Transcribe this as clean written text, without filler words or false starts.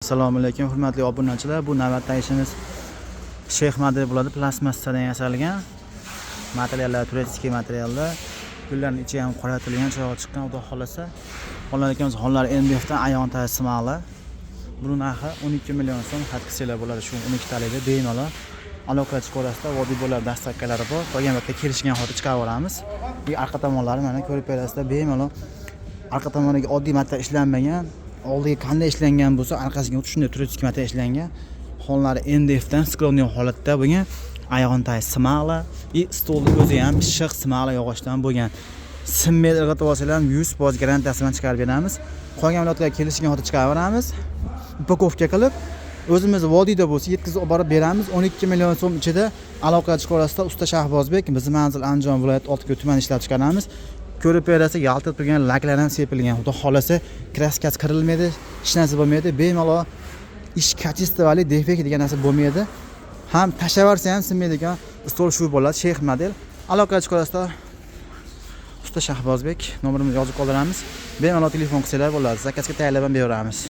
Assalomu alaykum hurmatli obunachilar. Bu navbatdagi ishimiz Shayx model bo'ladi. Plastmassadan yasalgan materiallar, turistik materiallar. Gullarning ichi ham qoratilgan, chirog'i chiqqan, xudo xolasa. Qo'llanayotganimiz xonlar NBF dan ayon tasmali. Buning narxi 12 million so'm, xatkisilar bo'ladi. Shu 12 talikda bemalol aloqa chiqarasida vodiy bo'ladi, dastakalari bor. Qolgan vaqtda kelishgan holda chiqaraveramiz. Bu orqa tomonlari mana ko'rib berasizlar, bemalol orqa tomoniga oddiy material ishlanmagan. Oldiga qanday ishlangan bo'lsa, orqasiga shunday turistik material ishlangan. Xonlari NDF dan skrovniy holatda bo'lgan. Ayog'on simali, stolning o'zi ham pishiq simali yog'ochdan bo'lgan. Simmaydi irg'itib olsalar 100% garantiyasi bilan chiqarib beramiz. Qolgan viloyatlarga kelishgan holda chiqaraveramiz. Upakovka qilib o'zimiz vodiyda bo'lsa yetkazib olib borib beramiz. 12 million so'm ichida aloqa chiqarasida usta Shahbozbek, biz manzil Andijon viloyat Oltiko'l tuman ishlab chiqaramiz. Ko'rib berasiz, yaltirab turgan laklar ham sepilgan. Xudo xolasa, kraskasi qirilmaydi, hech narsa bo'lmaydi. Bemalol ish kачествовали, defekt degan narsa bo'lmaydi. Ham tashavarsa ham sinmaydigan stol shu bo'ladi, Shayx model. Aloqa chiqarasida usta Shahbozbek nomerimizni yozib qoldiramiz. Bemalol telefon qilsalar bo'ladi. Zakazga tayyorlab ham beramiz.